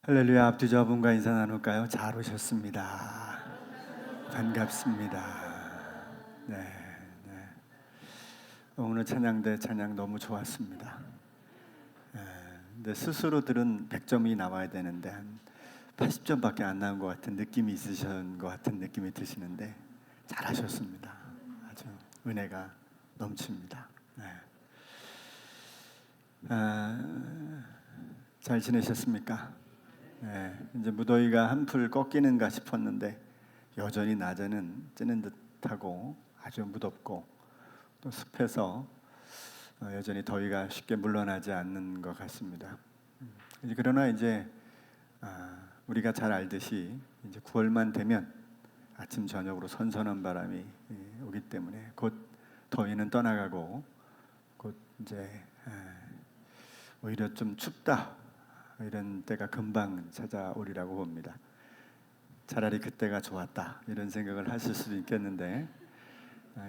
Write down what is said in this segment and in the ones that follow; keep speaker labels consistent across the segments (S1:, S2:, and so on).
S1: 할렐루야. 앞뒤 저분과 인사 나눌까요? 잘 오셨습니다. 반갑습니다. 네, 네. 오늘 찬양대 찬양 너무 좋았습니다. 근데 스스로 들은 100점이 나와야 되는데 한 80점밖에 안 나온 것 같은 느낌이 있으신 것 같은 느낌이 드시는데 잘하셨습니다. 아주 은혜가 넘칩니다. 네. 잘 지내셨습니까? 네, 이제 무더위가 한풀 꺾이는가 싶었는데 여전히 낮에는 찌는 듯하고 아주 무덥고 또 습해서 여전히 더위가 쉽게 물러나지 않는 것 같습니다. 그러나 이제 우리가 잘 알듯이 이제 9월만 되면 아침 저녁으로 선선한 바람이 오기 때문에 곧 더위는 떠나가고 곧 이제 오히려 좀 춥다 이런 때가 금방 찾아오리라고 봅니다. 차라리 그때가 좋았다 이런 생각을 하실 수도 있겠는데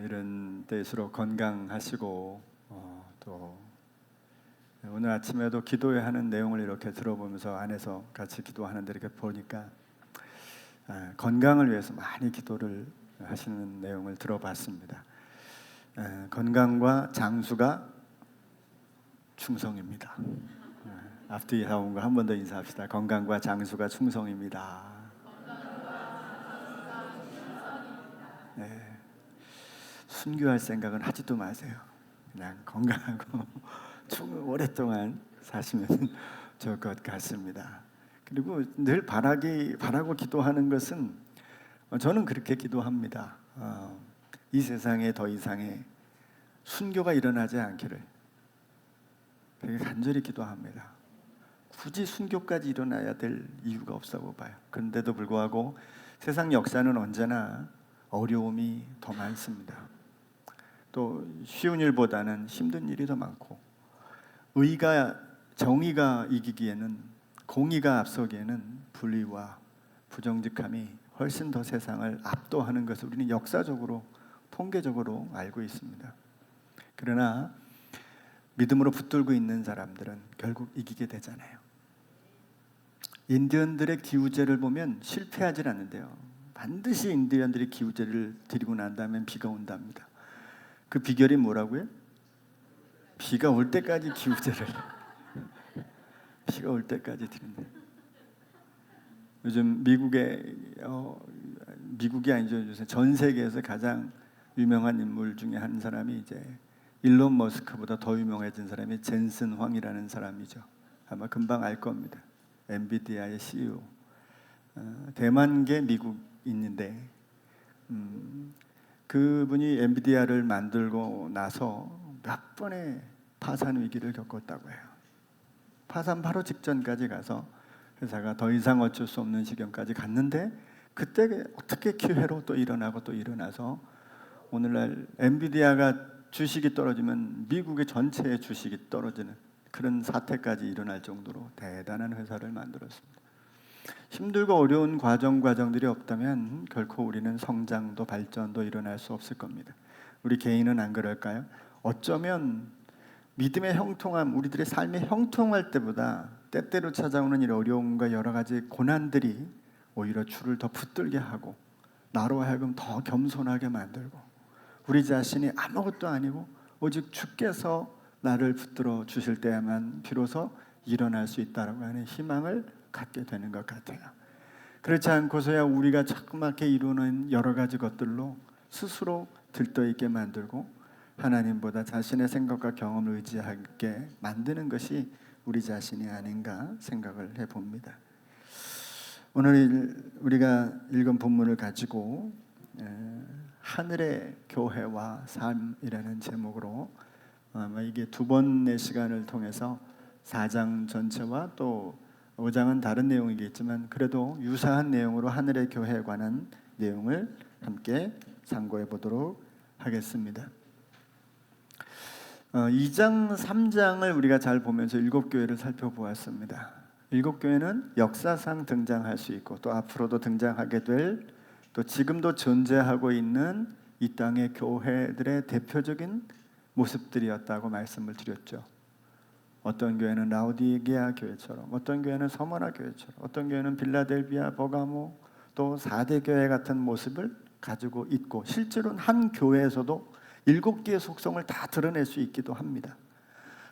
S1: 이런 때일수록 건강하시고 또 오늘 아침에도 기도회 하는 내용을 이렇게 들어보면서 안에서 같이 기도하는데 이렇게 보니까 건강을 위해서 많이 기도를 하시는 내용을 들어봤습니다. 건강과 장수가 충성입니다. 앞뒤 사원과 한 번 더 인사합시다. 건강과 장수가 충성입니다. 네. 순교할 생각은 하지도 마세요. 그냥 건강하고 오랫동안 사시면 좋을 것 같습니다. 그리고 늘 바라고 기도하는 것은 저는 그렇게 기도합니다. 이 세상에 더 이상의 순교가 일어나지 않기를 그렇게 간절히 기도합니다. 굳이 순교까지 일어나야 될 이유가 없다고 봐요. 그런데도 불구하고 세상 역사는 언제나 어려움이 더 많습니다. 또 쉬운 일보다는 힘든 일이 더 많고 정의가 이기기에는 공의가 앞서기에는 불의와 부정직함이 훨씬 더 세상을 압도하는 것을 우리는 역사적으로 통계적으로 알고 있습니다. 그러나 믿음으로 붙들고 있는 사람들은 결국 이기게 되잖아요. 인디언들의 기우제를 보면 실패하지 않는데요. 반드시 인디언들이 기우제를 드리고 난 다음엔 비가 온답니다. 그 비결이 뭐라고요? 비가 올 때까지 기우제를 비가 올 때까지 드린다. 요즘 미국이 아니죠. 요새 전 세계에서 가장 유명한 인물 중에 한 사람이 이제 일론 머스크보다 더 유명해진 사람이 젠슨 황이라는 사람이죠. 아마 금방 알 겁니다. 엔비디아의 CEO. 대만계 미국인인데 그분이 엔비디아를 만들고 나서 몇 번의 파산 위기를 겪었다고 해요. 파산 바로 직전까지 가서 회사가 더 이상 어쩔 수 없는 지경까지 갔는데 그때 어떻게 기회로 또 일어나고 또 일어나서 오늘날 엔비디아가 주식이 떨어지면 미국의 전체의 주식이 떨어지는 그런 사태까지 일어날 정도로 대단한 회사를 만들었습니다. 힘들고 어려운 과정들이 없다면 결코 우리는 성장도 발전도 일어날 수 없을 겁니다. 우리 개인은 안 그럴까요? 어쩌면 믿음의 형통함, 우리들의 삶의 형통할 때보다 때때로 찾아오는 이 어려움과 여러 가지 고난들이 오히려 주를 더 붙들게 하고 나로 하여금 더 겸손하게 만들고 우리 자신이 아무것도 아니고 오직 주께서 나를 붙들어 주실 때야만 비로소 일어날 수 있다라고 하는 희망을 갖게 되는 것 같아요. 그렇지 않고서야 우리가 자꾸맣게 이루는 여러 가지 것들로 스스로 들떠있게 만들고 하나님보다 자신의 생각과 경험을 의지하게 만드는 것이 우리 자신이 아닌가 생각을 해봅니다. 오늘 우리가 읽은 본문을 가지고 하늘의 교회와 삶이라는 제목으로 아마 이게 두 번의 시간을 통해서 4장 전체와 또 5장은 다른 내용이겠지만 그래도 유사한 내용으로 하늘의 교회에 관한 내용을 함께 상고해 보도록 하겠습니다. 2장, 3장을 우리가 잘 보면서 7교회를 살펴보았습니다. 7교회는 역사상 등장할 수 있고 또 앞으로도 등장하게 될 또 지금도 존재하고 있는 이 땅의 교회들의 대표적인 모습들이었다고 말씀을 드렸죠. 어떤 교회는 라오디게아 교회처럼, 어떤 교회는 서머나 교회처럼, 어떤 교회는 빌라델비아, 버가모, 또 4대 교회 같은 모습을 가지고 있고, 실제로는 한 교회에서도 7개의 속성을 다 드러낼 수 있기도 합니다.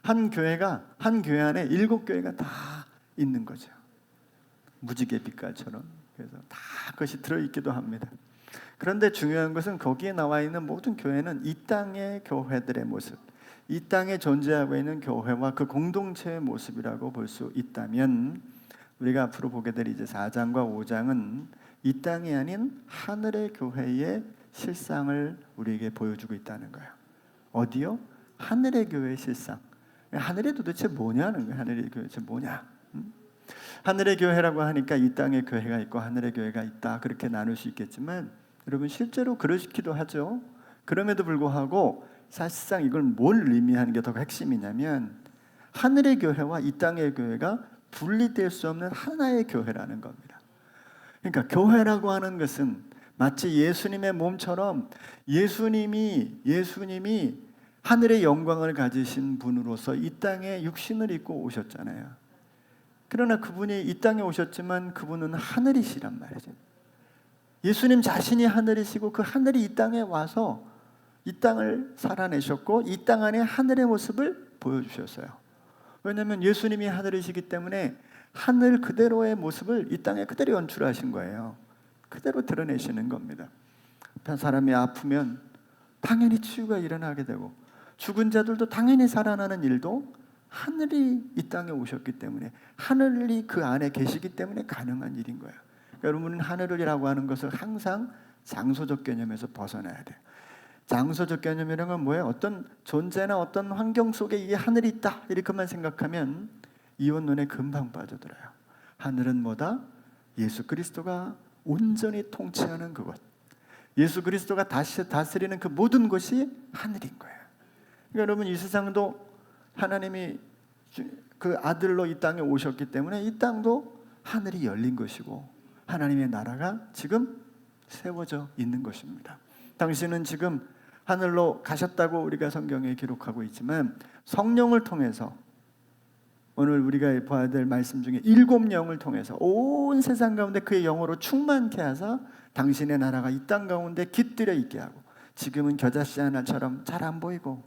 S1: 한 교회 안에 7교회가 다 있는 거죠. 무지개 빛깔처럼. 그래서 다 그것이 들어있기도 합니다. 그런데 중요한 것은 거기에 나와 있는 모든 교회는 이 땅의 교회들의 모습, 이 땅에 존재하고 있는 교회와 그 공동체의 모습이라고 볼 수 있다면, 우리가 앞으로 보게 될 이제 4장과 5장은 이 땅이 아닌 하늘의 교회의 실상을 우리에게 보여주고 있다는 거예요. 어디요? 하늘의 교회의 실상. 하늘이 도대체 뭐냐는 거예요. 하늘의 교회 도대체 뭐냐? 하늘의 교회라고 하니까 이 땅에 교회가 있고 하늘의 교회가 있다, 그렇게 나눌 수 있겠지만, 여러분 실제로 그러시기도 하죠. 그럼에도 불구하고 사실상 이걸 뭘 의미하는 게 더 핵심이냐면, 하늘의 교회와 이 땅의 교회가 분리될 수 없는 하나의 교회라는 겁니다. 그러니까 교회라고 하는 것은 마치 예수님의 몸처럼 예수님이 하늘의 영광을 가지신 분으로서 이 땅에 육신을 입고 오셨잖아요. 그러나 그분이 이 땅에 오셨지만 그분은 하늘이시란 말이죠. 예수님 자신이 하늘이시고 그 하늘이 이 땅에 와서 이 땅을 살아내셨고, 이 땅 안에 하늘의 모습을 보여주셨어요. 왜냐하면 예수님이 하늘이시기 때문에 하늘 그대로의 모습을 이 땅에 그대로 연출하신 거예요. 그대로 드러내시는 겁니다. 한 사람이 아프면 당연히 치유가 일어나게 되고, 죽은 자들도 당연히 살아나는 일도 하늘이 이 땅에 오셨기 때문에, 하늘이 그 안에 계시기 때문에 가능한 일인 거예요. 그러니까 여러분은 하늘이라고 하는 것을 항상 장소적 개념에서 벗어나야 돼요. 장소적 개념이라는 건 뭐예요? 어떤 존재나 어떤 환경 속에 이 하늘이 있다, 이렇게만 생각하면 이원론에 금방 빠져들어요. 하늘은 뭐다? 예수 그리스도가 온전히 통치하는 그곳, 예수 그리스도가 다스리는 그 모든 것이 하늘인 거예요. 그러니까 여러분, 이 세상도 하나님이 그 아들로 이 땅에 오셨기 때문에 이 땅도 하늘이 열린 것이고 하나님의 나라가 지금 세워져 있는 것입니다. 당신은 지금 하늘로 가셨다고 우리가 성경에 기록하고 있지만, 성령을 통해서 오늘 우리가 봐야 될 말씀 중에 7영을 통해서 온 세상 가운데 그의 영으로 충만케 하사 당신의 나라가 이 땅 가운데 깃들여 있게 하고, 지금은 겨자씨 하나처럼 잘 안 보이고,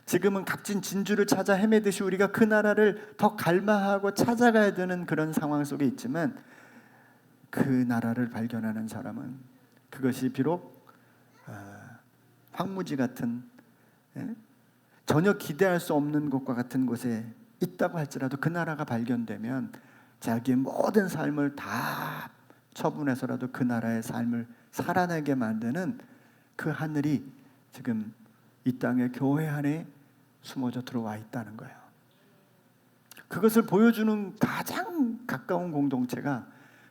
S1: 지금은 값진 진주를 찾아 헤매듯이 우리가 그 나라를 더 갈망하고 찾아가야 되는 그런 상황 속에 있지만, 그 나라를 발견하는 사람은 그것이 비록 황무지 같은, 전혀 기대할 수 없는 곳과 같은 곳에 있다고 할지라도 그 나라가 발견되면 자기의 모든 삶을 다 처분해서라도 그 나라의 삶을 살아내게 만드는 그 하늘이 지금 이 땅의 교회 안에 숨어져 들어와 있다는 거예요. 그것을 보여주는 가장 가까운 공동체가,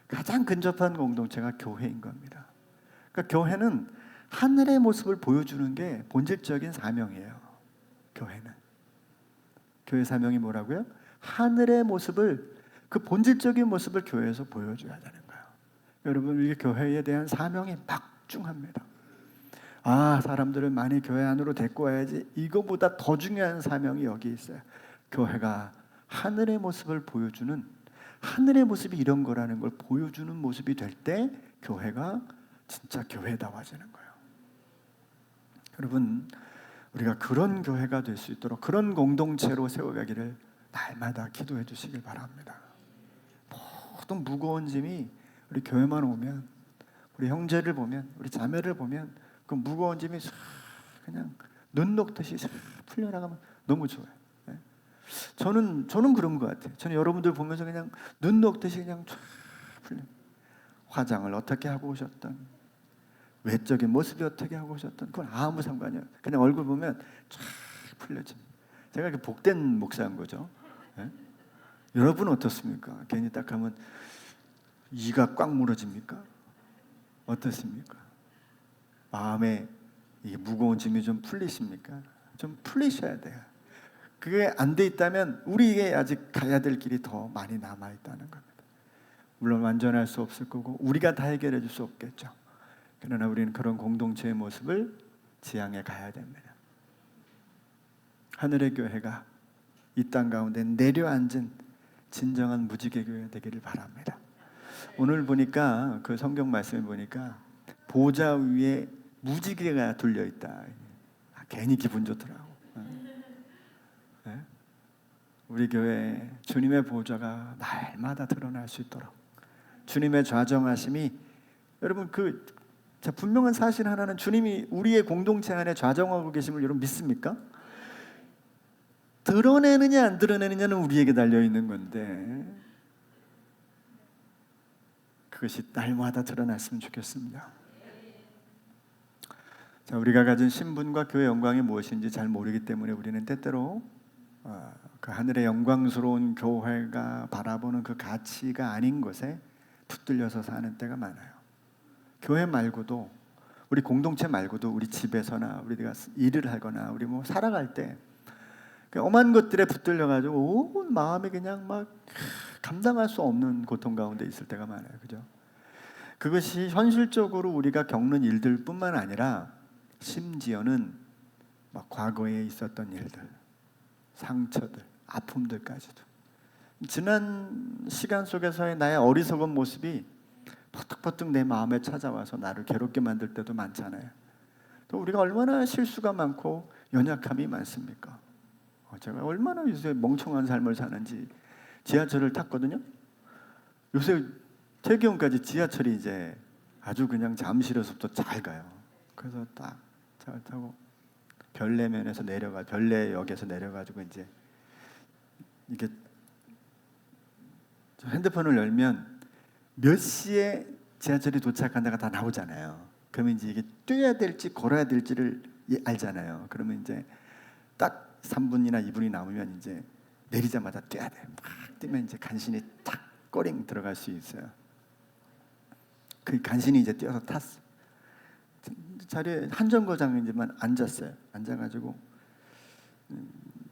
S1: 가장 근접한 공동체가 교회인 겁니다. 그러니까 교회는 하늘의 모습을 보여주는 게 본질적인 사명이에요. 교회 사명이 뭐라고요? 하늘의 모습을, 그 본질적인 모습을 교회에서 보여줘야 되는 거예요. 여러분, 이게 교회에 대한 사명이 막중합니다. 사람들을 많이 교회 안으로 데리고 와야지, 이거보다 더 중요한 사명이 여기 있어요. 교회가 하늘의 모습을 보여주는, 하늘의 모습이 이런 거라는 걸 보여주는 모습이 될 때 교회가 진짜 교회다워지는 거예요. 여러분, 우리가 그런 교회가 될 수 있도록, 그런 공동체로 세워가기를 날마다 기도해 주시길 바랍니다. 모든 무거운 짐이 우리 교회만 오면, 우리 형제를 보면, 우리 자매를 보면 그 무거운 짐이 그냥 눈 녹듯이 풀려나가면 너무 좋아요. 저는 그런 것 같아요. 저는 여러분들 보면서 그냥 눈 녹듯이 그냥 쫙 풀려. 화장을 어떻게 하고 오셨던, 외적인 모습이 어떻게 하고 오셨던, 그건 아무 상관이 없어요. 그냥 얼굴 보면 쫙 풀려져. 제가 이렇게 복된 목사인 거죠. 여러분은 어떻습니까? 괜히 딱 하면 이가 꽉 물어집니까? 어떻습니까? 마음에 이 무거운 짐이 좀 풀리십니까? 좀 풀리셔야 돼요. 그게 안 돼 있다면 우리에게 아직 가야 될 길이 더 많이 남아 있다는 겁니다. 물론 완전할 수 없을 거고 우리가 다 해결해 줄 수 없겠죠. 그러나 우리는 그런 공동체의 모습을 지향해 가야 됩니다. 하늘의 교회가 이 땅 가운데 내려앉은 진정한 무지개 교회 되기를 바랍니다. 오늘 보니까 그 성경 말씀을 보니까 보좌 위에 무지개가 둘려 있다. 괜히 기분 좋더라고. 네? 우리 교회 주님의 보좌가 날마다 드러날 수 있도록 주님의 좌정하심이 여러분 분명한 사실 하나는 주님이 우리의 공동체 안에 좌정하고 계심을 여러분 믿습니까? 드러내느냐 안 드러내느냐는 우리에게 달려있는 건데 그것이 날마다 드러났으면 좋겠습니다. 자, 우리가 가진 신분과 교회 영광이 무엇인지 잘 모르기 때문에 우리는 때때로 그 하늘의 영광스러운 교회가 바라보는 그 가치가 아닌 것에 붙들려서 사는 때가 많아요. 교회 말고도 우리 공동체 말고도 우리 집에서나 우리가 일을 하거나 우리 뭐 살아갈 때 엄한 것들에 붙들려가지고 온 마음이 그냥 막 감당할 수 없는 고통 가운데 있을 때가 많아요. 그죠? 그것이 현실적으로 우리가 겪는 일들뿐만 아니라 심지어는 막 과거에 있었던 일들, 상처들, 아픔들까지도 지난 시간 속에서의 나의 어리석은 모습이 버뜩버뜩 내 마음에 찾아와서 나를 괴롭게 만들 때도 많잖아요. 또 우리가 얼마나 실수가 많고 연약함이 많습니까? 제가 얼마나 요새 멍청한 삶을 사는지 지하철을 탔거든요. 요새 태계원까지 지하철이 이제 아주 그냥 잠실에서부터 잘 가요. 그래서 딱 잘 타고 별내면에서 별내역에서 내려가지고 이제 이게 핸드폰을 열면 몇 시에 지하철이 도착한다가 다 나오잖아요. 그러면 이제 이게 뛰어야 될지 걸어야 될지를 알잖아요. 그러면 이제 딱 3분이나 2분이 남으면 이제 내리자마자 뛰어야 돼요. 막 뛰면 이제 간신히 탁 꼬링 들어갈 수 있어요. 그 간신히 이제 뛰어서 탔어. 자리에 한정거장이지만 앉았어요. 앉아가지고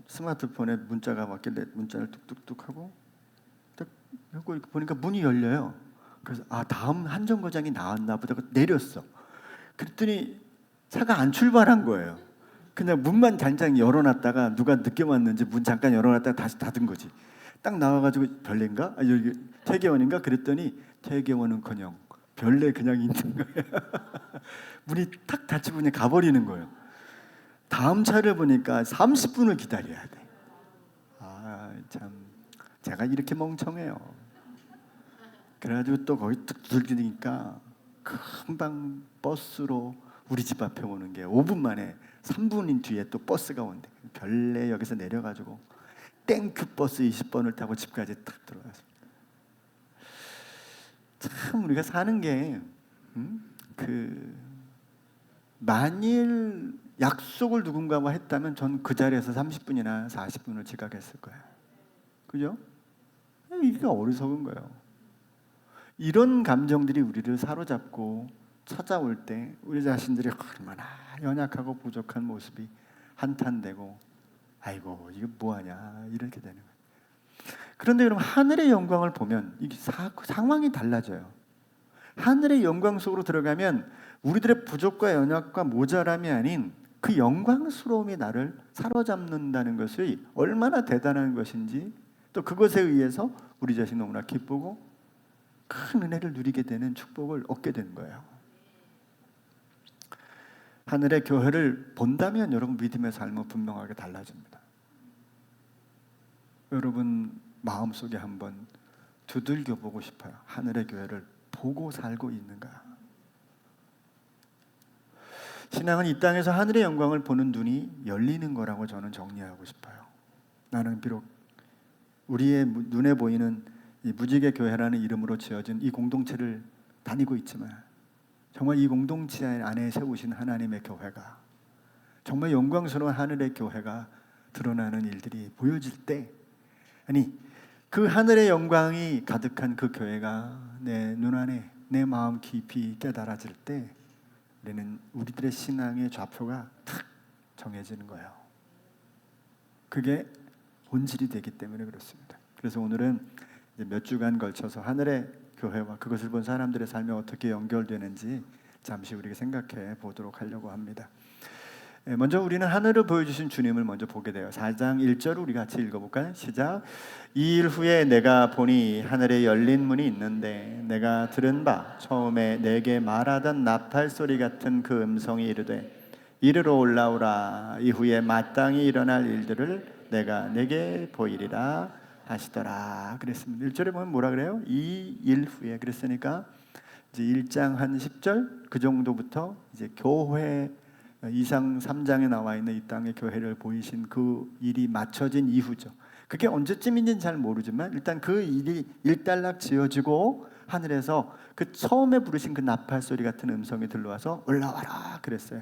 S1: 스마트폰에 문자가 왔길래 문자를 뚝뚝뚝 하고 딱 하고 보니까 문이 열려요. 그래서 다음 한정거장이 나왔나 보다. 내렸어. 그랬더니 차가 안 출발한 거예요. 그냥 문만 잠깐 열어놨다가 누가 늦게 왔는지 문 잠깐 열어놨다가 다시 닫은 거지. 딱 나와가지고 별내인가? 여기 태계원인가? 그랬더니 태계원은커녕 별내 그냥 있는 거예요. 문이 탁 닫히고 그냥 가버리는 거예요. 다음 차를 보니까 30분을 기다려야 돼. 참 제가 이렇게 멍청해요. 그래가지고 또 거기 뚝 두들기니까 금방 버스로 우리 집 앞에 오는 게 5분 만에 3분 뒤에 또 버스가 온대. 별내역에서 내려가지고 땡큐 버스 20번을 타고 집까지 딱 들어갔습니다. 참 우리가 사는 게 만일 약속을 누군가와 했다면 전 그 자리에서 30분이나 40분을 지각했을 거예요. 그죠? 이게 어리석은 거예요. 이런 감정들이 우리를 사로잡고 찾아올 때 우리 자신들이 얼마나 연약하고 부족한 모습이 한탄되고 아이고 이거 뭐하냐 이렇게 되는 거예요. 그런데 여러분 하늘의 영광을 보면 이게 상황이 달라져요. 하늘의 영광 속으로 들어가면 우리들의 부족과 연약과 모자람이 아닌 그 영광스러움이 나를 사로잡는다는 것이 얼마나 대단한 것인지 또 그것에 의해서 우리 자신이 너무나 기쁘고 큰 은혜를 누리게 되는 축복을 얻게 되는 거예요. 하늘의 교회를 본다면 여러분 믿음의 삶은 분명하게 달라집니다. 여러분 마음속에 한번 두들겨 보고 싶어요. 하늘의 교회를 보고 살고 있는가? 신앙은 이 땅에서 하늘의 영광을 보는 눈이 열리는 거라고 저는 정리하고 싶어요. 나는 비록 우리의 눈에 보이는 이 무지개 교회라는 이름으로 지어진 이 공동체를 다니고 있지만 정말 이 공동체 안에 세우신 하나님의 교회가 정말 영광스러운 하늘의 교회가 드러나는 일들이 보여질 때 그 하늘의 영광이 가득한 그 교회가 내 눈 안에 내 마음 깊이 깨달아질 때 우리들의 신앙의 좌표가 탁 정해지는 거예요. 그게 본질이 되기 때문에 그렇습니다. 그래서 오늘은 이제 몇 주간 걸쳐서 하늘의 교회와 그것을 본 사람들의 삶에 어떻게 연결되는지 잠시 우리가 생각해 보도록 하려고 합니다. 먼저 우리는 하늘을 보여주신 주님을 먼저 보게 돼요. 4장 1절을 우리 같이 읽어볼까요? 시작. 이 일 후에 내가 보니 하늘에 열린 문이 있는데 내가 들은 바 처음에 내게 말하던 나팔 소리 같은 그 음성이 이르되 이르러 올라오라. 이후에 마땅히 일어날 일들을 내가 내게 보이리라 하시더라. 그랬습니다. 1절에 보면 뭐라 그래요? 이 일 후에. 그랬으니까 이제 1장 한 10절 그 정도부터 이제 교회 2장 3장에 나와 있는 이 땅의 교회를 보이신 그 일이 맞춰진 이후죠. 그게 언제쯤인지는 잘 모르지만 일단 그 일이 일단락 지어지고 하늘에서 그 처음에 부르신 그 나팔 소리 같은 음성이 들려와서 올라와라 그랬어요.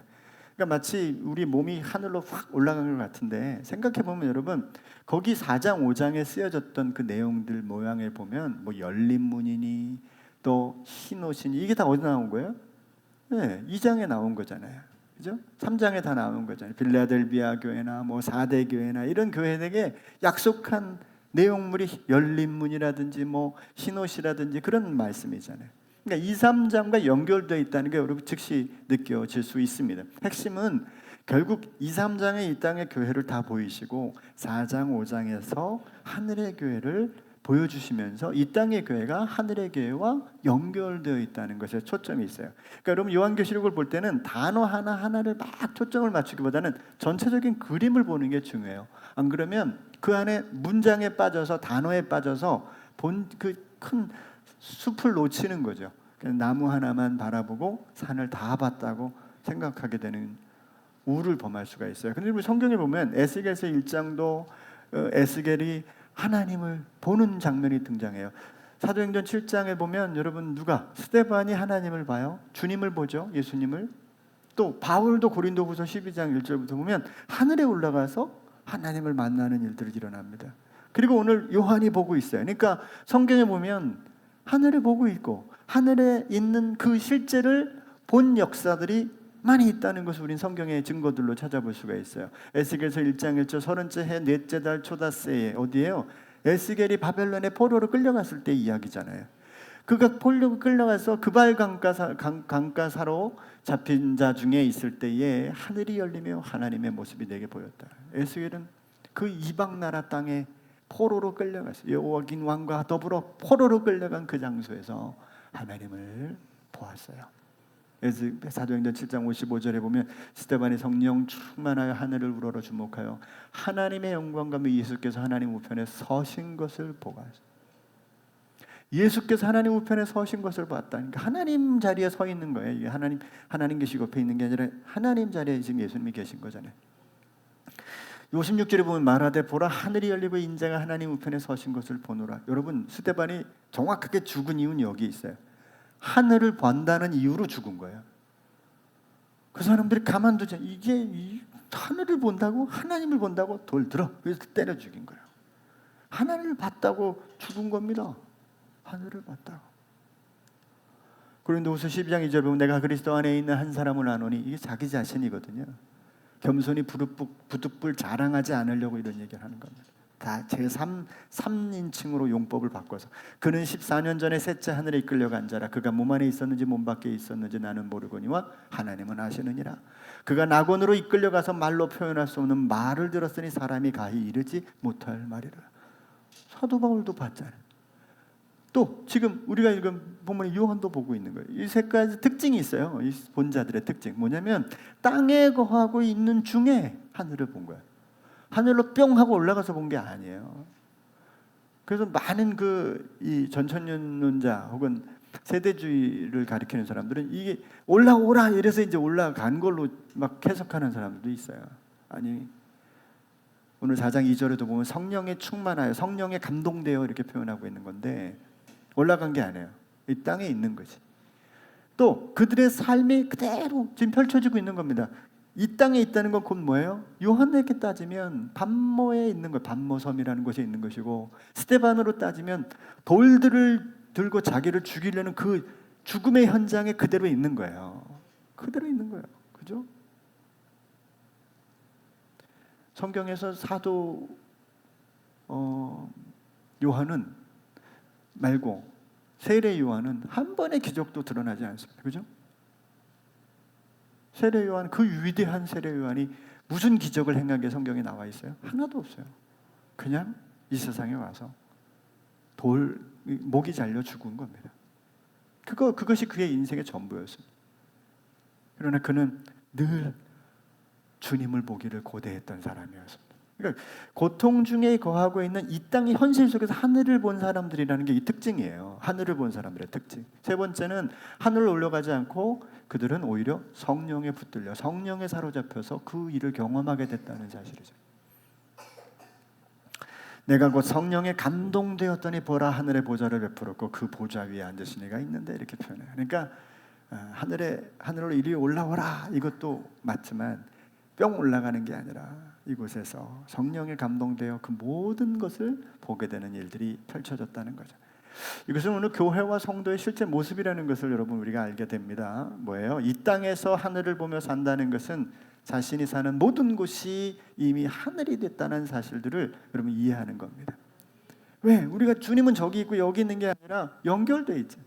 S1: 그러니까 마치 우리 몸이 하늘로 확 올라간 것 같은데 생각해 보면 여러분 거기 4장 5장에 쓰여졌던 그 내용들 모양을 보면 뭐 열린 문이니 또 흰 옷이니 이게 다 어디 나온 거예요? 네, 2장에 나온 거잖아요. 그죠? 3장에 다 나오는 거잖아요. 빌라델비아 교회나 뭐 4대 교회나 이런 교회에게 약속한 내용물이 열린 문이라든지 뭐 흰옷이라든지 그런 말씀이잖아요. 그러니까 2, 3장과 연결되어 있다는 게 여러분 즉시 느껴질 수 있습니다. 핵심은 결국 2, 3장의 이 땅의 교회를 다 보이시고 4장, 5장에서 하늘의 교회를 보여주시면서 이 땅의 교회가 하늘의 교회와 연결되어 있다는 것에 초점이 있어요. 그러니까 여러분 요한계시록을 볼 때는 단어 하나하나를 막 초점을 맞추기보다는 전체적인 그림을 보는 게 중요해요. 안 그러면 그 안에 문장에 빠져서 단어에 빠져서 본 그 큰 숲을 놓치는 거죠. 나무 하나만 바라보고 산을 다 봤다고 생각하게 되는 우를 범할 수가 있어요. 근데 우리 성경에 보면 에스겔서 1장도 에스겔이 하나님을 보는 장면이 등장해요. 사도행전 7장에 보면 여러분 누가 스데반이 하나님을 봐요. 주님을 보죠. 예수님을. 또 바울도 고린도후서 12장 1절부터 보면 하늘에 올라가서 하나님을 만나는 일들이 일어납니다. 그리고 오늘 요한이 보고 있어요. 그러니까 성경에 보면 하늘을 보고 있고 하늘에 있는 그 실제를 본 역사들이 많이 있다는 것을 우린 성경의 증거들로 찾아볼 수가 있어요. 에스겔서 1장 1절 30째 해 넷째 달 초다새에 어디예요? 에스겔이 바벨론의 포로로 끌려갔을 때 이야기잖아요. 그가 포로로 끌려가서 그발 강가사로 잡힌 자 중에 있을 때에 하늘이 열리며 하나님의 모습이 내게 보였다. 에스겔은 그 이방 나라 땅에 포로로 끌려갔어요. 여호와긴 왕과 더불어 포로로 끌려간 그 장소에서 하나님을 보았어요. 사도행전 7장 55절에 보면 스데반이 성령 충만하여 하늘을 우러러 주목하여 하나님의 영광과 예수께서 하나님 우편에 서신 것을 보고 예수께서 하나님 우편에 서신 것을 봤다니까 하나님 자리에 서 있는 거예요. 이게 하나님 계시고 옆에 있는 게 아니라 하나님 자리에 지금 예수님이 계신 거잖아요. 56절에 보면 말하되 보라 하늘이 열리고 인자가 하나님 우편에 서신 것을 보노라. 여러분 스데반이 정확하게 죽은 이유는 여기 있어요. 하늘을 본다는 이유로 죽은 거예요. 그 사람들이 가만두지 이게 하늘을 본다고 하나님을 본다고 돌 들어 그래서 때려 죽인 거예요. 하나님을 봤다고 죽은 겁니다. 하늘을 봤다고. 고린도후서 12장 2절 보면 내가 그리스도 안에 있는 한 사람을 아노니 이게 자기 자신이거든요. 겸손히 부득불 자랑하지 않으려고 이런 얘기를 하는 겁니다. 다 제3인칭으로 용법을 바꿔서 그는 14년 전에 셋째 하늘에 이끌려간 자라. 그가 몸 안에 있었는지 몸 밖에 있었는지 나는 모르거니와 하나님은 아시느니라. 그가 낙원으로 이끌려가서 말로 표현할 수 없는 말을 들었으니 사람이 가히 이르지 못할 말이라. 사도 바울도 봤잖아요. 또 지금 우리가 읽은 본문에 요한도 보고 있는 거예요. 이 세 가지 특징이 있어요. 이 본자들의 특징 뭐냐면 땅에 거하고 있는 중에 하늘을 본 거예요. 하늘로 뿅 하고 올라가서 본 게 아니에요. 그래서 많은 이 전천년론자 혹은 세대주의를 가리키는 사람들은 이게 올라오라 이래서 이제 올라간 걸로 막 해석하는 사람들도 있어요. 아니 오늘 4장 2절에도 보면 성령에 충만하여 성령에 감동되어 이렇게 표현하고 있는 건데 올라간 게 아니에요. 이 땅에 있는 거지. 또 그들의 삶이 그대로 지금 펼쳐지고 있는 겁니다. 이 땅에 있다는 건 곧 뭐예요? 요한에게 따지면 반모에 있는 거예요. 반모섬이라는 곳에 있는 것이고 스데반으로 따지면 돌들을 들고 자기를 죽이려는 그 죽음의 현장에 그대로 있는 거예요. 그대로 있는 거예요. 그죠? 성경에서 사도 요한은 말고 세례 요한은 한 번의 기적도 드러나지 않습니다. 그죠? 세례 요한, 그 위대한 세례 요한이 무슨 기적을 행한 게 성경에 나와 있어요? 하나도 없어요. 그냥 이 세상에 와서 목이 잘려 죽은 겁니다. 그것이 그의 인생의 전부였습니다. 그러나 그는 늘 주님을 보기를 고대했던 사람이었습니다. 그러니까 고통 중에 거하고 있는 이 땅의 현실 속에서 하늘을 본 사람들이라는 게 이 특징이에요. 하늘을 본 사람들의 특징. 세 번째는 하늘로 올라가지 않고 그들은 오히려 성령에 붙들려 성령에 사로잡혀서 그 일을 경험하게 됐다는 사실이죠. 내가 곧 성령에 감동되었더니 보라 하늘의 보좌를 베풀었고 그 보좌 위에 앉으신 이가 있는데, 이렇게 표현해요. 그러니까 하늘로 이리 올라오라, 이것도 맞지만 뿅 올라가는 게 아니라 이곳에서 성령에 감동되어 그 모든 것을 보게 되는 일들이 펼쳐졌다는 거죠. 이것은 오늘 교회와 성도의 실제 모습이라는 것을 여러분 우리가 알게 됩니다. 뭐예요? 이 땅에서 하늘을 보며 산다는 것은 자신이 사는 모든 곳이 이미 하늘이 됐다는 사실들을 여러분 이해하는 겁니다. 왜? 우리가 주님은 저기 있고 여기 있는 게 아니라 연결되어 있죠.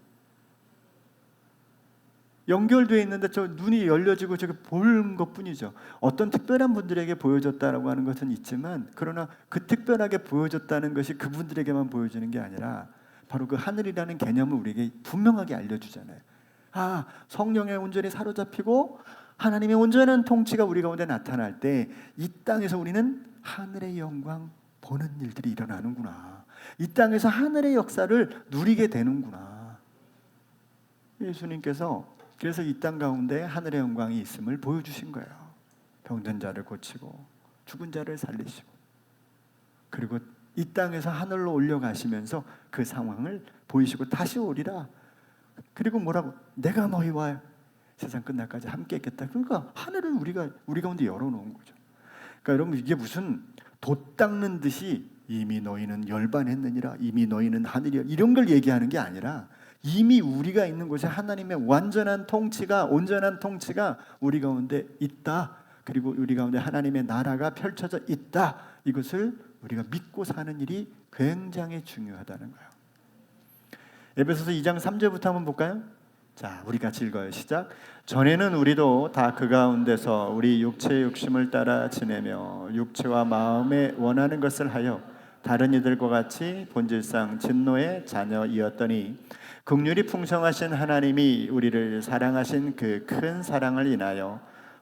S1: 연결되어 있는데 저 눈이 열려지고 저게 보는 것뿐이죠. 어떤 특별한 분들에게 보여졌다라고 하는 것은 있지만, 그러나 그 특별하게 보여졌다는 것이 그분들에게만 보여지는 게 아니라 바로 그 하늘이라는 개념을 우리에게 분명하게 알려주잖아요. 성령에 온전히 사로잡히고 하나님의 온전한 통치가 우리 가운데 나타날 때 이 땅에서 우리는 하늘의 영광 보는 일들이 일어나는구나. 이 땅에서 하늘의 역사를 누리게 되는구나. 예수님께서 그래서 이 땅 가운데 하늘의 영광이 있음을 보여주신 거예요. 병든 자를 고치고 죽은 자를 살리시고, 그리고 이 땅에서 하늘로 올려가시면서 그 상황을 보이시고 다시 오리라. 그리고 뭐라고? 내가 너희와 세상 끝날까지 함께 있겠다. 그러니까 하늘을 우리 가운데 열어놓은 거죠. 그러니까 여러분, 이게 무슨 돛 닦는 듯이 이미 너희는 열반했느니라, 이미 너희는 하늘이야, 이런 걸 얘기하는 게 아니라 이미 우리가 있는 곳에 하나님의 완전한 통치가, 온전한 통치가 우리 가운데 있다. 그리고 우리 가운데 하나님의 나라가 펼쳐져 있다. 이것을 우리가 믿고 사는 일이 굉장히 중요하다는 거예요. 에베소서 2장 3절부터 한번 볼까요? 자, 우리 같이 읽어요. 시작. 전에는 우리도 다 그 가운데서 우리 육체의 욕심을 따라 지내며 육체와 마음에 원하는 것을 하여 다른 이들과 같이 본질상 진노의 자녀이었더니 긍휼이 풍성하신 하나님이 우리를 사랑하신 그 큰 사랑을 인하여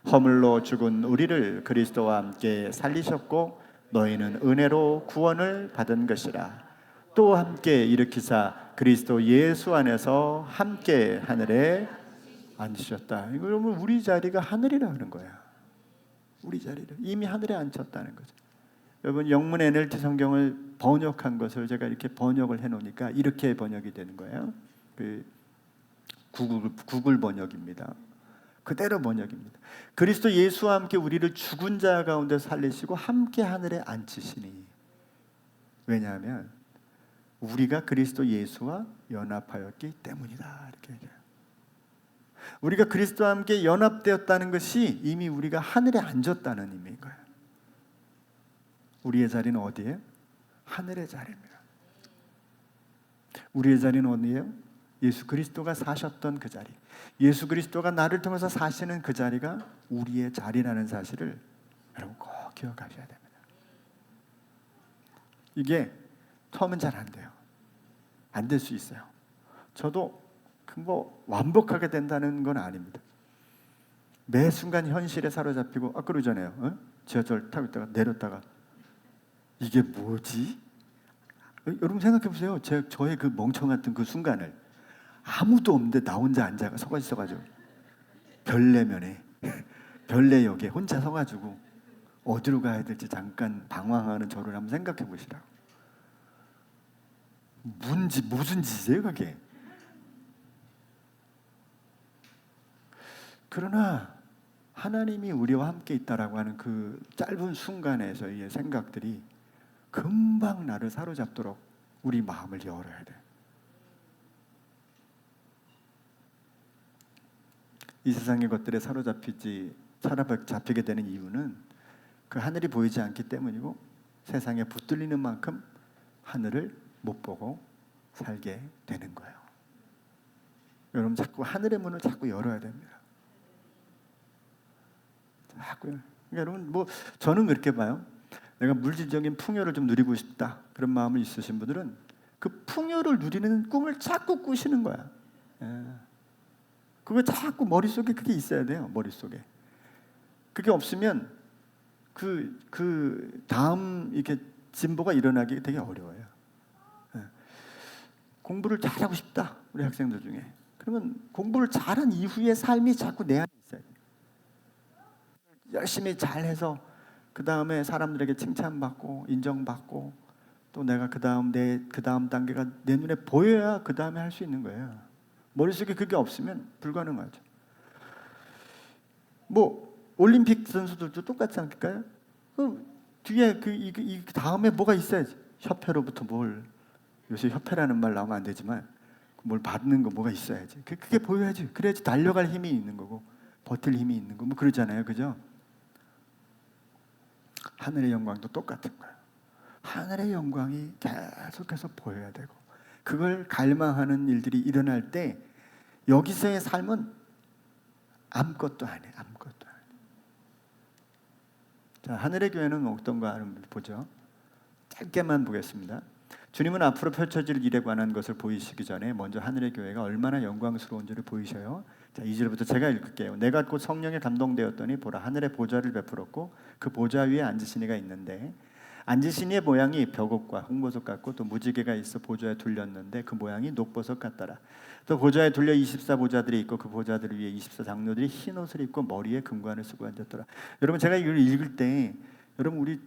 S1: 허물로 죽은 우리를 그리스도와 함께 살리셨고 너희는 은혜로 구원을 받은 것이라. 또 함께 일으키사 그리스도 예수 안에서 함께 하늘에 앉으셨다. 이거 여러분, 우리 자리가 하늘이라 하는 거야. 우리 자리를 이미 하늘에 앉혔다는 거죠. 여러분, 영문 NLT 성경을 번역한 것을 제가 이렇게 번역을 해놓으니까 이렇게 번역이 되는 거예요. 그 구글 번역입니다. 그대로 번역입니다. 그리스도 예수와 함께 우리를 죽은 자 가운데 살리시고 함께 하늘에 앉히시니. 왜냐하면 우리가 그리스도 예수와 연합하였기 때문이다. 이렇게 얘기해요. 우리가 그리스도와 함께 연합되었다는 것이 이미 우리가 하늘에 앉았다는 의미인 거예요. 우리의 자리는 어디예요? 하늘의 자리입니다. 우리의 자리는 어디예요? 예수 그리스도가 사셨던 그 자리. 예수 그리스도가 나를 통해서 사시는 그 자리가 우리의 자리라는 사실을 여러분 꼭 기억하셔야 됩니다. 이게 처음엔 잘 안 돼요. 안 될 수 있어요. 저도 완벽하게 된다는 건 아닙니다. 매 순간 현실에 사로잡히고, 그러잖아요. 지하철 타고 있다가 내렸다가 이게 뭐지? 여러분 생각해 보세요. 저의 그 멍청했던 그 순간을 아무도 없는데 나 혼자 앉아가 서가지고 별내면에 별내역에 혼자 서가지고 어디로 가야 될지 잠깐 방황하는 저를 한번 생각해 보시라고. 무슨 짓이에요 그게? 그러나 하나님이 우리와 함께 있다라고 하는 그 짧은 순간에서의 생각들이 금방 나를 사로잡도록 우리 마음을 열어야 돼. 이 세상의 것들에 사로잡히게 되는 이유는 그 하늘이 보이지 않기 때문이고, 세상에 붙들리는 만큼 하늘을 못 보고 살게 되는 거예요. 여러분, 자꾸 하늘의 문을 자꾸 열어야 됩니다. 하고요. 그러니까 여러분 뭐 저는 그렇게 봐요. 내가 물질적인 풍요를 좀 누리고 싶다 그런 마음이 있으신 분들은 그 풍요를 누리는 꿈을 자꾸 꾸시는 거야. 예. 그거 자꾸 머릿속에 그게 있어야 돼요. 머릿속에. 그게 없으면 그 다음 이렇게 진보가 일어나기 되게 어려워요. 예. 공부를 잘하고 싶다 우리 학생들 중에. 그러면 공부를 잘한 이후의 삶이 자꾸 내 안에 있어야 돼요. 열심히 잘해서 그 다음에 사람들에게 칭찬받고 인정받고 또 내가 그 다음 단계가 내 눈에 보여야 그 다음에 할 수 있는 거예요. 머릿속에 그게 없으면 불가능하죠. 뭐 올림픽 선수들도 똑같지 않을까요? 그 뒤에 이 다음에 뭐가 있어야지. 협회로부터 뭘, 요새 협회라는 말 나오면 안 되지만 뭘 받는 거 뭐가 있어야지. 그게 보여야지. 그래야지 달려갈 힘이 있는 거고 버틸 힘이 있는 거 뭐 그러잖아요, 그죠? 하늘의 영광도 똑같은 거예요. 하늘의 영광이 계속해서 보여야 되고 그걸 갈망하는 일들이 일어날 때 여기서의 삶은 아무것도 아니에요. 아무것도 아니에요. 자, 하늘의 교회는 어떤가 한번 보죠. 짧게만 보겠습니다. 주님은 앞으로 펼쳐질 일에 관한 것을 보이시기 전에 먼저 하늘의 교회가 얼마나 영광스러운지를 보이셔요. 자, 2절부터 제가 읽을게요. 내가 곧 성령에 감동되었더니 보라 하늘의 보좌를 베풀었고 그 보좌 위에 앉으신 이가 있는데 앉으신 이의 모양이 벽옥과 홍보석 같고 또 무지개가 있어 보좌에 둘렸는데 그 모양이 녹보석 같더라. 또 보좌에 둘려 24보좌들이 있고 그 보좌들 위에 24장로들이 흰 옷을 입고 머리에 금관을 쓰고 앉았더라. 여러분 제가 이걸 읽을 때 여러분 우리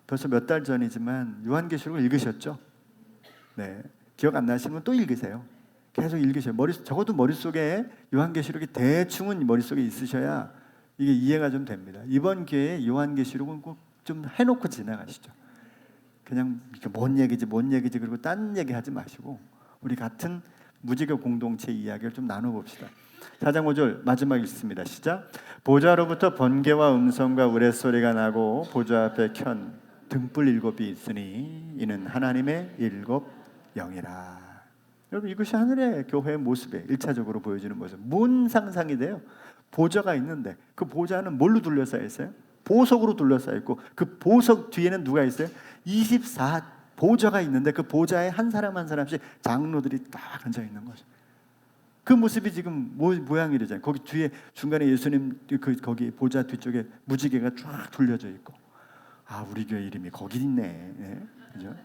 S1: 벌써 몇 달 전이지만 요한계시록을 읽으셨죠? 네, 기억 안 나시면 또 읽으세요. 계속 읽으세요. 적어도 머릿속에 요한계시록이 대충은 머릿속에 있으셔야 이게 이해가 좀 됩니다. 이번 기회에 요한계시록은 꼭 좀 해놓고 지나가시죠. 그냥 뭔 얘기지 그리고 딴 얘기 하지 마시고 우리 같은 무지개 공동체 이야기를 좀 나눠봅시다. 4장 5절 마지막 읽습니다. 시작. 보좌로부터 번개와 음성과 우레소리가 나고 보좌 앞에 켠 등불 7이 있으니 이는 하나님의 7 영이라. 여러분 이것이 하늘의 교회의 모습에 1차적으로 보여지는 모습. 뭔 상상이 돼요? 보좌가 있는데 그 보좌는 뭘로 둘러싸여 있어요? 보석으로 둘러싸여 있고 그 보석 뒤에는 누가 있어요? 24 보좌가 있는데 그 보좌에 한 사람 한 사람씩 장로들이 딱 앉아 있는 거죠. 그 모습이 지금 모양이잖아요. 거기 뒤에 중간에 예수님 거기 보좌 뒤쪽에 무지개가 쫙 둘려져 있고 아 우리 교회 이름이 거기 있네. 네, 그죠?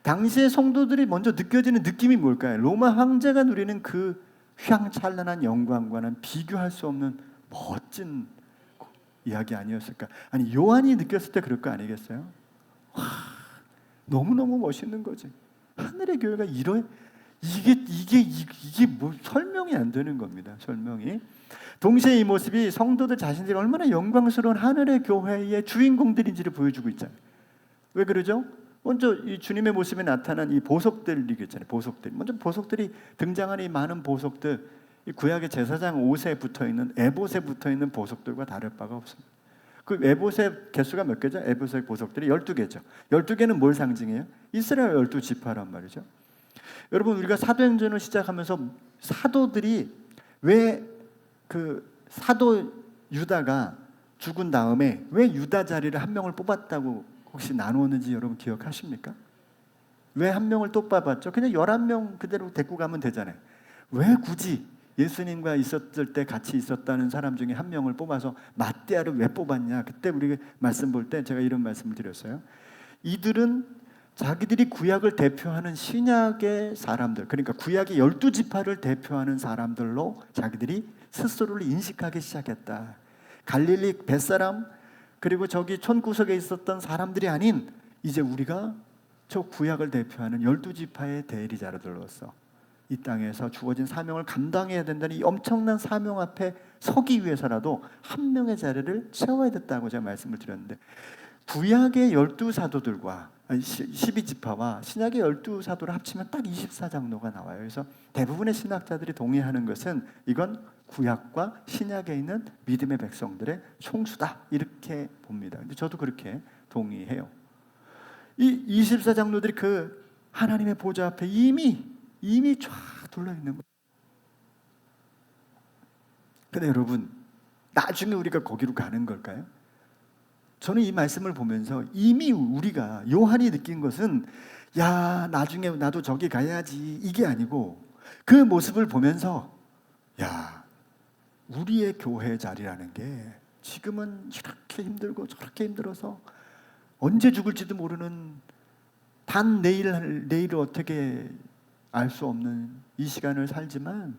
S1: 당시의 성도들이 먼저 느껴지는 느낌이 뭘까요? 로마 황제가 누리는 그 휘황찬란한 영광과는 비교할 수 없는 멋진 이야기 아니었을까? 아니 요한이 느꼈을 때 그럴 거 아니겠어요? 와, 너무너무 멋있는 거지. 하늘의 교회가 이게 뭐 설명이 안 되는 겁니다. 설명이. 동시에 이 모습이 성도들 자신들이 얼마나 영광스러운 하늘의 교회의 주인공들인지를 보여주고 있잖아요. 왜 그러죠? 먼저 이 주님의 모습에 나타난 이 보석들이겠잖아요. 보석들. 먼저 보석들이 등장하는 이 많은 보석들, 이 구약의 제사장 옷에 붙어 있는 에봇에 붙어 있는 보석들과 다를 바가 없습니다. 그 에봇의 개수가 몇 개죠? 에봇의 보석들이 12개죠. 12개는 뭘 상징해요? 이스라엘 12지파란 말이죠. 여러분 우리가 사도행전을 시작하면서 사도들이 왜 그 사도 유다가 죽은 다음에 왜 유다 자리를 한 명을 뽑았다고 혹시 나누었는지 여러분 기억하십니까? 왜 한 명을 또 뽑았죠? 그냥 11명 그대로 데리고 가면 되잖아요. 왜 굳이 예수님과 있었을 때 같이 있었다는 사람 중에 한 명을 뽑아서 마띠아를 왜 뽑았냐? 그때 우리가 말씀 볼 때 제가 이런 말씀을 드렸어요. 이들은 자기들이 구약을 대표하는 신약의 사람들, 그러니까 구약의 12지파를 대표하는 사람들로 자기들이 스스로를 인식하기 시작했다. 갈릴리 벳사람 그리고 저기 촌구석에 있었던 사람들이 아닌 이제 우리가 저 구약을 대표하는 12지파의 대리자들로서 이 땅에서 주어진 사명을 감당해야 된다는 이 엄청난 사명 앞에 서기 위해서라도 한 명의 자리를 채워야 됐다고 제가 말씀을 드렸는데 구약의 12사도들과 12지파와 신약의 12사도를 합치면 딱 24장로가 나와요. 그래서 대부분의 신학자들이 동의하는 것은 이건 구약과 신약에 있는 믿음의 백성들의 총수다 이렇게 봅니다. 근데 저도 그렇게 동의해요. 이 24장로들이 그 하나님의 보좌 앞에 이미 쫙 둘러 있는 거예요. 근데 여러분 나중에 우리가 거기로 가는 걸까요? 저는 이 말씀을 보면서 이미 우리가 요한이 느낀 것은 야, 나중에 나도 저기 가야지 이게 아니고 그 모습을 보면서 야, 우리의 교회 자리라는 게 지금은 이렇게 힘들고 저렇게 힘들어서 언제 죽을지도 모르는 단 내일을 어떻게 알 수 없는 이 시간을 살지만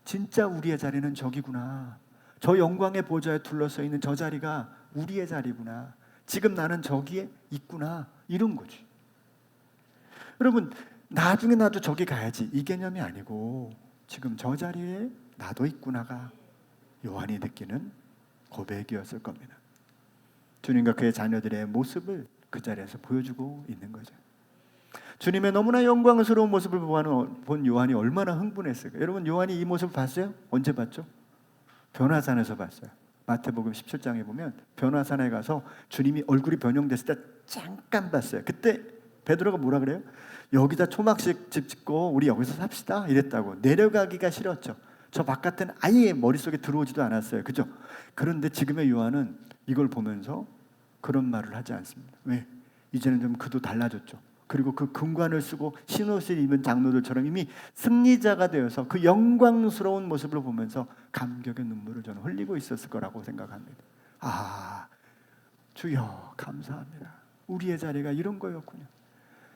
S1: 진짜 우리의 자리는 저기구나. 저 영광의 보좌에 둘러서 있는 저 자리가 우리의 자리구나. 지금 나는 저기에 있구나. 이런 거지. 여러분, 나중에 나도 저기 가야지 이 개념이 아니고 지금 저 자리에 나도 있구나가 요한이 느끼는 고백이었을 겁니다. 주님과 그의 자녀들의 모습을 그 자리에서 보여주고 있는 거죠. 주님의 너무나 영광스러운 모습을 본 요한이 얼마나 흥분했을까요? 여러분, 요한이 이 모습을 봤어요? 언제 봤죠? 변화산에서 봤어요. 마태복음 17장에 보면 변화산에 가서 주님이 얼굴이 변형됐을 때 잠깐 봤어요. 그때 베드로가 뭐라 그래요? 여기다 초막식 집 짓고 우리 여기서 삽시다 이랬다고. 내려가기가 싫었죠. 저 바깥에는 아예 머릿속에 들어오지도 않았어요. 그죠? 그런데 지금의 요한은 이걸 보면서 그런 말을 하지 않습니다. 왜? 이제는 좀 그도 달라졌죠. 그리고 그 금관을 쓰고 흰옷을 입은 장로들처럼 이미 승리자가 되어서 그 영광스러운 모습을 보면서 감격의 눈물을 저는 흘리고 있었을 거라고 생각합니다. 아, 주여 감사합니다. 우리의 자리가 이런 거였군요.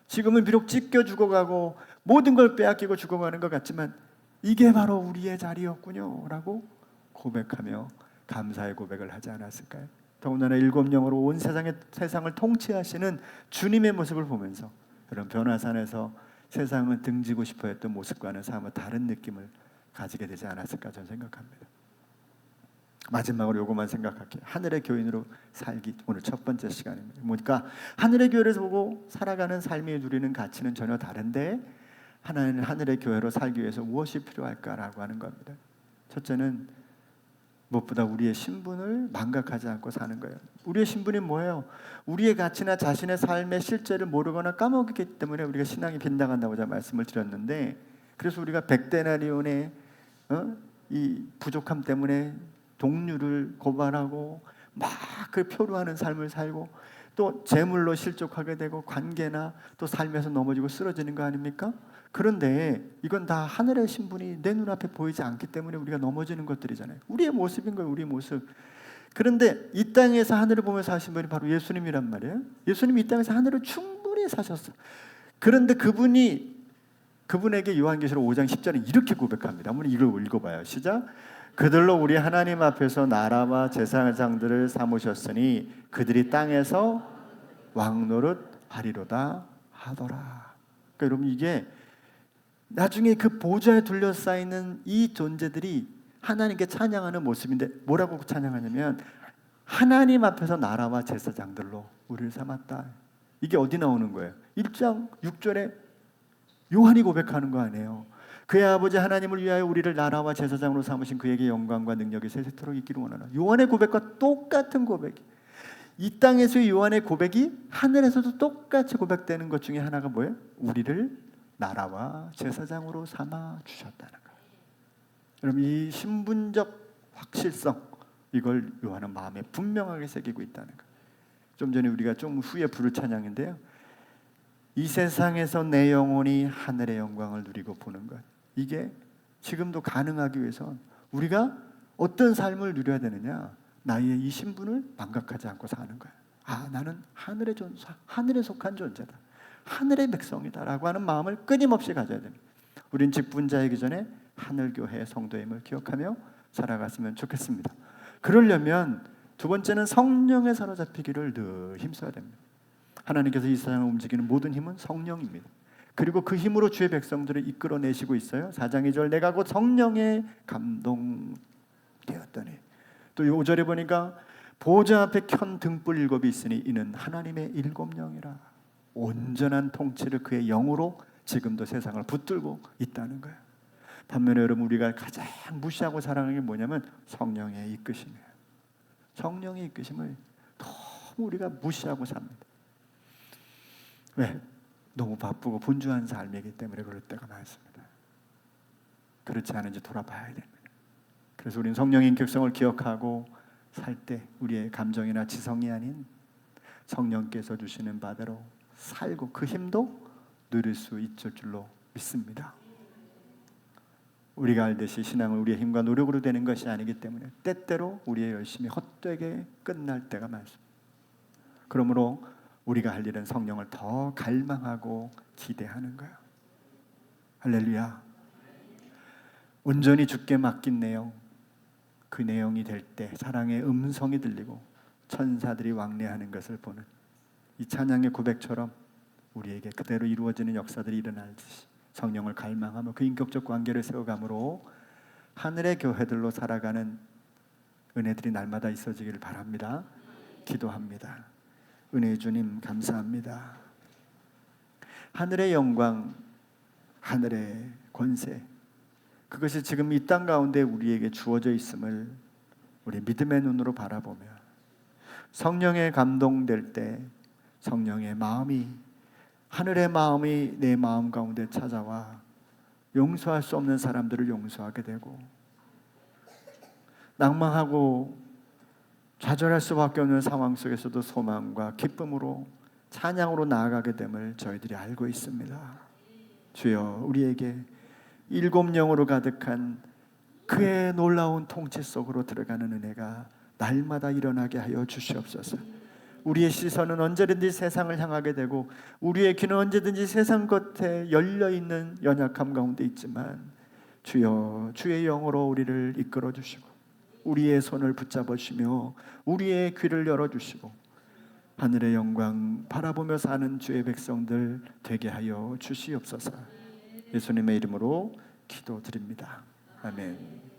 S1: 지금은 비록 찢겨 죽어가고 모든 걸 빼앗기고 죽어가는 것 같지만 이게 바로 우리의 자리였군요 라고 고백하며 감사의 고백을 하지 않았을까요? 더군다나 일곱 영으로 온 세상을 통치하시는 주님의 모습을 보면서 그런 변화산에서 세상을 등지고 싶어 했던 모습과는 사뭇 다른 느낌을 가지게 되지 않았을까 저는 생각합니다. 마지막으로 요것만 생각할게요. 하늘의 교인으로 살기, 오늘 첫 번째 시간입니다. 그러니까 하늘의 교회를 보고 살아가는 삶이 누리는 가치는 전혀 다른데 하나는 하늘의 교회로 살기 위해서 무엇이 필요할까라고 하는 겁니다. 첫째는 무엇보다 우리의 신분을 망각하지 않고 사는 거예요. 우리의 신분이 뭐예요? 우리의 가치나 자신의 삶의 실제를 모르거나 까먹기 때문에 우리가 신앙이 빗나간다고 제가 말씀을 드렸는데, 그래서 우리가 백데나리온의 이 부족함 때문에 동료를 고발하고 막 그 표류하는 삶을 살고 또 재물로 실족하게 되고 관계나 또 삶에서 넘어지고 쓰러지는 거 아닙니까? 그런데 이건 다 하늘의 신분이 내 눈앞에 보이지 않기 때문에 우리가 넘어지는 것들이잖아요. 우리의 모습인 거예요. 우리의 모습. 그런데 이 땅에서 하늘을 보면서 사신 분이 바로 예수님이란 말이에요. 예수님이 이 땅에서 하늘을 충분히 사셨어요. 그런데 그분에게 요한계시록 5장 10절에 이렇게 고백합니다. 한번 이걸 읽어봐요. 시작. 그들로 우리 하나님 앞에서 나라와 제사장들을 삼으셨으니 그들이 땅에서 왕노릇 하리로다 하더라. 그러니까 여러분, 이게 나중에 그 보좌에 둘러싸이는 이 존재들이 하나님께 찬양하는 모습인데 뭐라고 찬양하냐면 하나님 앞에서 나라와 제사장들로 우리를 삼았다. 이게 어디 나오는 거예요? 1장 6절에 요한이 고백하는 거 아니에요. 그의 아버지 하나님을 위하여 우리를 나라와 제사장으로 삼으신 그에게 영광과 능력이 세세토록 있기를 원하노라. 요한의 고백과 똑같은 고백이, 이 땅에서의 요한의 고백이 하늘에서도 똑같이 고백되는 것 중에 하나가 뭐예요? 우리를 나라와 제사장으로 삼아 주셨다는 거예요. 여러분, 이 신분적 확실성, 이걸 요한은 마음에 분명하게 새기고 있다는 거예요. 좀 전에 우리가 좀 후에 부를 찬양인데요, 이 세상에서 내 영혼이 하늘의 영광을 누리고 보는 것, 이게 지금도 가능하기 위해선 우리가 어떤 삶을 누려야 되느냐, 나의 이 신분을 망각하지 않고 사는 거예요. 아, 나는 하늘의 존재, 하늘에 속한 존재다, 하늘의 백성이다라고 하는 마음을 끊임없이 가져야 됩니다. 우린 직분자이기 전에 하늘교회의 성도임을 기억하며 살아갔으면 좋겠습니다. 그러려면 두 번째는 성령에 사로잡히기를 늘 힘써야 됩니다. 하나님께서 이 세상을 움직이는 모든 힘은 성령입니다. 그리고 그 힘으로 주의 백성들을 이끌어내시고 있어요. 4장 2절 내가 곧 성령에 감동되었더니, 또 5절에 보니까 보좌 앞에 켠 등불 7이 있으니 이는 하나님의 7영이라. 온전한 통치를 그의 영으로 지금도 세상을 붙들고 있다는 거예요. 반면에 여러분, 우리가 가장 무시하고 사랑하는 게 뭐냐면 성령의 이끄심이에요. 성령의 이끄심을 너무 우리가 무시하고 삽니다. 왜? 너무 바쁘고 분주한 삶이기 때문에 그럴 때가 많습니다. 그렇지 않은지 돌아봐야 됩니다. 그래서 우리는 성령의 인격성을 기억하고 살 때 우리의 감정이나 지성이 아닌 성령께서 주시는 바대로 살고 그 힘도 누릴 수 있을 줄로 믿습니다. 우리가 알듯이 신앙은 우리의 힘과 노력으로 되는 것이 아니기 때문에 때때로 우리의 열심이 헛되게 끝날 때가 많습니다. 그러므로 우리가 할 일은 성령을 더 갈망하고 기대하는 거예요. 할렐루야. 온전히 주께 맡긴 내용, 그 내용이 될 때 사랑의 음성이 들리고 천사들이 왕래하는 것을 보는 이 찬양의 고백처럼 우리에게 그대로 이루어지는 역사들이 일어나듯이 성령을 갈망하며 그 인격적 관계를 세워감으로 하늘의 교회들로 살아가는 은혜들이 날마다 있어지기를 바랍니다. 기도합니다. 은혜의 주님 감사합니다. 하늘의 영광, 하늘의 권세, 그것이 지금 이 땅 가운데 우리에게 주어져 있음을 우리 믿음의 눈으로 바라보며 성령에 감동될 때 성령의 마음이, 하늘의 마음이 내 마음 가운데 찾아와 용서할 수 없는 사람들을 용서하게 되고 낭망하고 좌절할 수밖에 없는 상황 속에서도 소망과 기쁨으로 찬양으로 나아가게 됨을 저희들이 알고 있습니다. 주여, 우리에게 일곱 영으로 가득한 그의 놀라운 통치 속으로 들어가는 은혜가 날마다 일어나게 하여 주시옵소서. 우리의 시선은 언제든지 세상을 향하게 되고 우리의 귀는 언제든지 세상 겉에 열려있는 연약함 가운데 있지만 주여, 주의 영으로 우리를 이끌어 주시고 우리의 손을 붙잡으시며 우리의 귀를 열어주시고 하늘의 영광 바라보며 사는 주의 백성들 되게 하여 주시옵소서. 예수님의 이름으로 기도드립니다. 아멘.